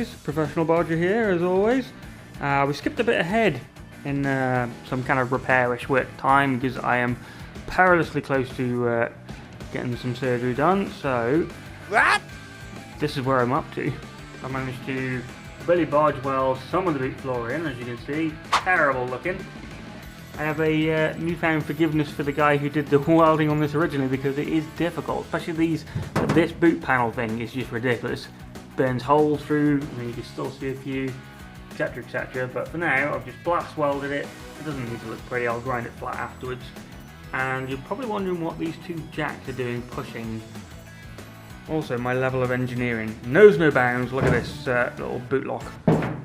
guys, Professional Bodger here as always. We skipped a bit ahead in some kind of repairish work time because I am perilously close to getting some surgery done, so this is where I'm up to. I managed to Billy Bodge weld some of the boot floor in, as you can see, terrible looking. I have a newfound forgiveness for the guy who did the welding on this originally because it is difficult, especially this boot panel thing is just ridiculous. Burns holes through, and you can still see a few, etc, etc. But for now, I've just blast welded it. It doesn't need to look pretty, I'll grind it flat afterwards. And you're probably wondering what these two jacks are doing pushing. Also, my level of engineering knows no bounds. Look at this little boot lock,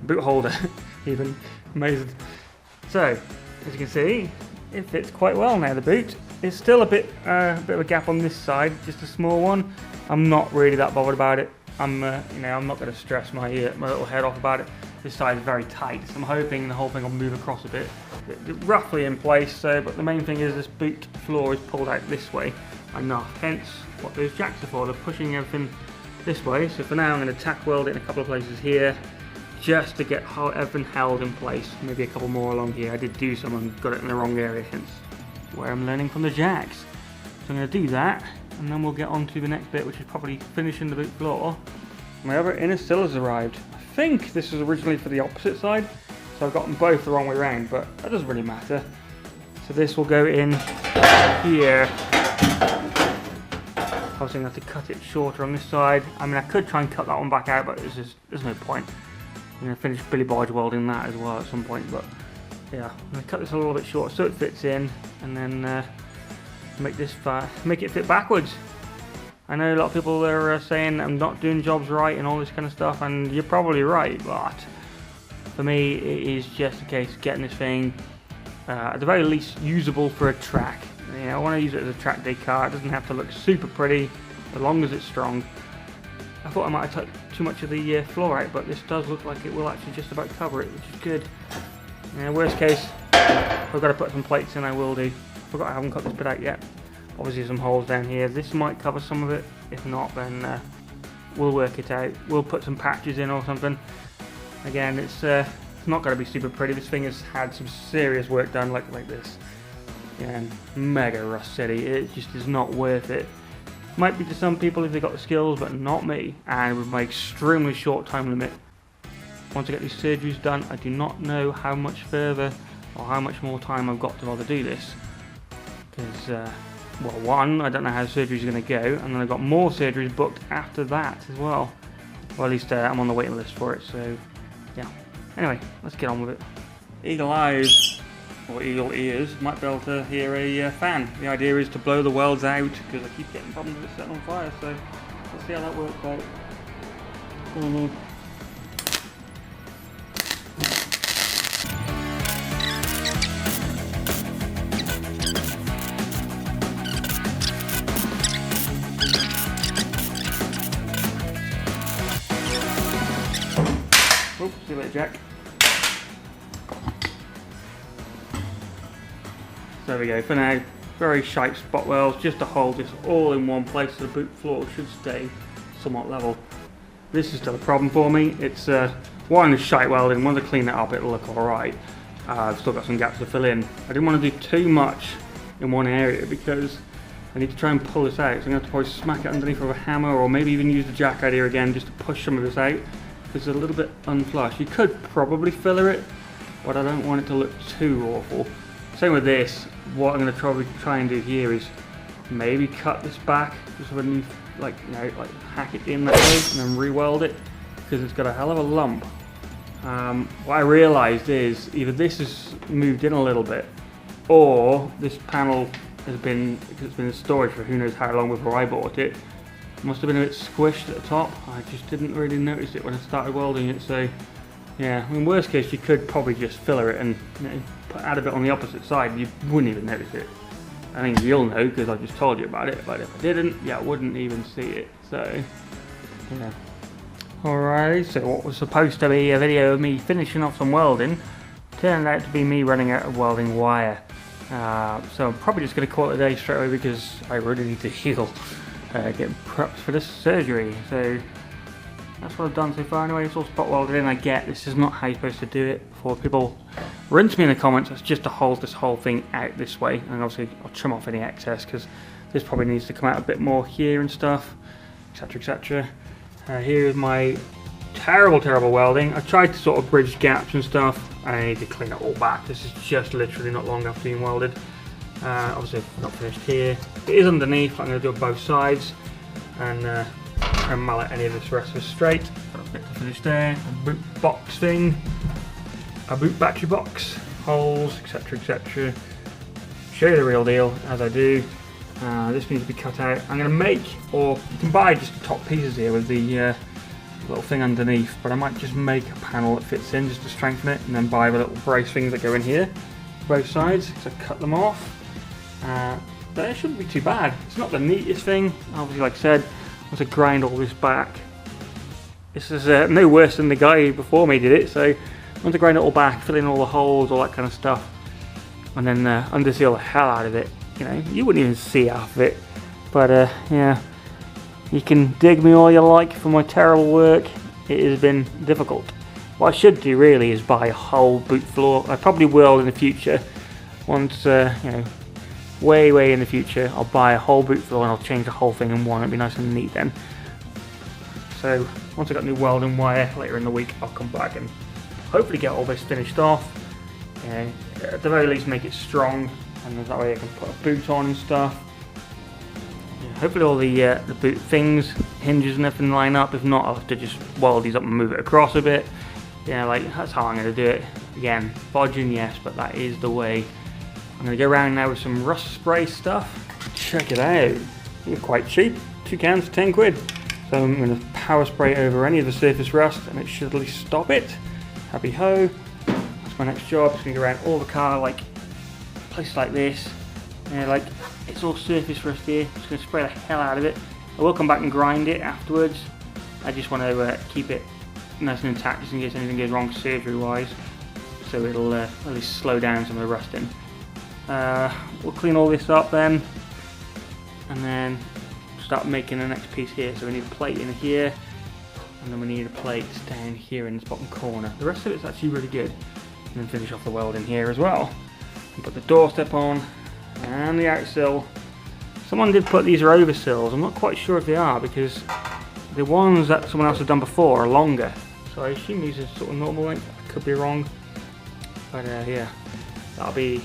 boot holder, even. Amazing. So, as you can see, it fits quite well now, the boot. It's still a bit of a gap on this side, just a small one. I'm not really that bothered about it. I'm not going to stress my little head off about it. This side is very tight, so I'm hoping the whole thing will move across a bit. Roughly in place, so, but the main thing is this boot floor is pulled out this way enough, hence what those jacks are for. They're pushing everything this way, so for now I'm going to tack weld it in a couple of places here, just to get everything held in place. Maybe a couple more along here. I did do some and got it in the wrong area, hence where I'm learning from the jacks. So I'm going to do that, and then we'll get on to the next bit, which is probably finishing the boot floor. My other inner sill has arrived. I think this was originally for the opposite side, so I've got them both the wrong way around, but that doesn't really matter. So this will go in here. Obviously I'm going to have to cut it shorter on this side. I mean, I could try and cut that one back out, but there's no point. I'm going to finish Billy Bodge welding that as well at some point, but yeah, I'm going to cut this a little bit short so it fits in, and then make it fit backwards. I know a lot of people are saying I'm not doing jobs right and all this kind of stuff, and you're probably right, but for me it is just a case of getting this thing at the very least usable for a track. You know, I want to use it as a track day car. It doesn't have to look super pretty as long as it's strong. I thought I might have took too much of the floor out, but this does look like it will actually just about cover it, which is good. Worst case, if I've got to put some plates in, I will do. Forgot I haven't cut this bit out yet. Obviously some holes down here. This might cover some of it. If not, then we'll work it out. We'll put some patches in or something. Again, it's not going to be super pretty. This thing has had some serious work done, like this. And mega rust city. It just is not worth it. Might be to some people if they've got the skills, but not me. And with my extremely short time limit, once I get these surgeries done, I do not know how much further or how much more time I've got to bother do this. Because, well, one, I don't know how surgery is going to go, and then I've got more surgeries booked after that as well. Well, at least I'm on the waiting list for it, so yeah. Anyway, let's get on with it. Eagle eyes, or eagle ears, might be able to hear a fan. The idea is to blow the welds out, because I keep getting problems with it setting on fire, so let's see how that works out. Oops, see you later, Jack. So there we go. For now, very shite spot welds, just to hold this all in one place so the boot floor should stay somewhat level. This is still a problem for me. It's one is shite welding. Once I clean it up, it'll look alright. I've still got some gaps to fill in. I didn't want to do too much in one area because I need to try and pull this out. So I'm going to have to probably smack it underneath with a hammer, or maybe even use the jack idea again just to push some of this out. It's a little bit unflush. You could probably filler it, but I don't want it to look too awful. Same with this. What I'm going to probably try and do here is maybe cut this back just with a new, like hack it in that way and then re-weld it, because it's got a hell of a lump. What I realised is either this has moved in a little bit, or this panel has been, because it's been in storage for who knows how long before I bought it, must have been a bit squished at the top. I just didn't really notice it when I started welding it, so yeah, in worst case you could probably just filler it and add a bit on the opposite side and you wouldn't even notice it. I think you'll know because I just told you about it, but if I didn't, yeah, I wouldn't even see it, so yeah. Alright, so what was supposed to be a video of me finishing off some welding turned out to be me running out of welding wire. So I'm probably just going to call it a day straight away because I really need to heal, get prepped for this surgery. So that's what I've done so far anyway. It's all spot welded in. I get this is not how you're supposed to do it. Before people rinse me in the comments, it's just to hold this whole thing out this way, and obviously I'll trim off any excess because this probably needs to come out a bit more here and stuff, etc, etc. Here's my terrible welding. I tried to sort of bridge gaps and stuff. I need to clean it all back. This is just literally not long after being welded. Obviously not finished here. It is underneath. I'm going to do it both sides and mallet any of this rest of it straight. Got a bit to finish there. A boot box thing. A boot battery box. Holes, etc, etc. Show you the real deal as I do. This needs to be cut out. I'm going to make, or you can buy just the top pieces here with the little thing underneath, but I might just make a panel that fits in just to strengthen it, and then buy the little brace things that go in here, both sides, because I cut them off. But it shouldn't be too bad. It's not the neatest thing. Obviously, like I said, once I grind all this back, this is no worse than the guy before me did it. So once I grind it all back, fill in all the holes, all that kind of stuff, and then underseal the hell out of it, you know, you wouldn't even see half of it. But yeah, you can dig me all you like for my terrible work. It has been difficult. What I should do really is buy a whole boot floor. I probably will in the future. Once, you know, way in the future, I'll buy a whole boot floor and I'll change the whole thing in one. It'll be nice and neat then. So once I've got new welding wire later in the week, I'll come back and hopefully get all this finished off. At the very least make it strong, and that way I can put a boot on and stuff. Hopefully all the boot things, hinges and everything line up. If not, I'll have to just weld these up and move it across a bit. Yeah, like that's how I'm going to do it. Again, bodging, yes, but that is the way. I'm going to go around now with some rust spray stuff. Check it out. It's quite cheap. 2 cans for 10 quid. So I'm going to power spray over any of the surface rust, and it should at least stop it. Happy ho. That's my next job. It's going to go around all the car, like places like this. Like it's all surface rust here. I'm just going to spray the hell out of it. I will come back and grind it afterwards. I just want to keep it nice and intact just in case anything goes wrong surgery wise. So it'll at least slow down some of the rusting. We'll clean all this up then, and then start making the next piece here. So we need a plate in here, and then we need a plate down here in this bottom corner. The rest of it's actually really good. And then finish off the weld in here as well. And put the doorstep on, and the outsill. Someone did put these are oversills. I'm not quite sure if they are, because the ones that someone else has done before are longer. So I assume these are sort of normal length. I could be wrong. But yeah, that'll be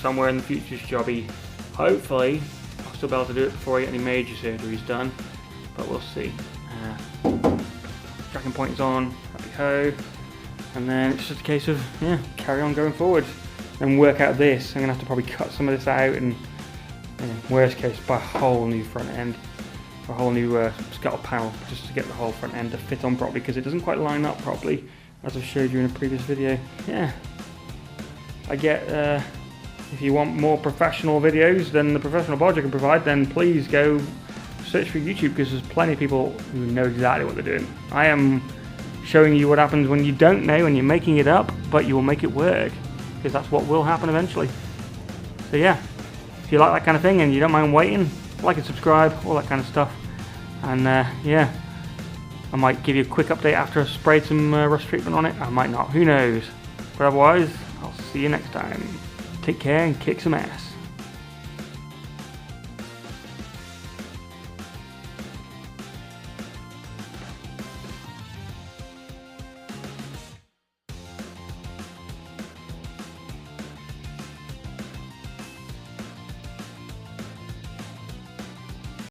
somewhere in the future's jobby. Hopefully, I'll still be able to do it before I get any major surgeries done. But we'll see. Tracking point's on, happy ho. And then it's just a case of, yeah, carry on going forward. And work out this. I'm going to have to probably cut some of this out and, worst case, buy a whole new front end. A whole new scuttle panel just to get the whole front end to fit on properly, because it doesn't quite line up properly, as I showed you in a previous video. Yeah. I get, if you want more professional videos than the professional bodger can provide, then please go search for YouTube, because there's plenty of people who know exactly what they're doing. I am showing you what happens when you don't know and you're making it up, but you will make it work, because that's what will happen eventually. So yeah, if you like that kind of thing and you don't mind waiting, like and subscribe, all that kind of stuff. And yeah, I might give you a quick update after I've sprayed some rust treatment on it. I might not, who knows. But otherwise, I'll see you next time. Take care and kick some ass.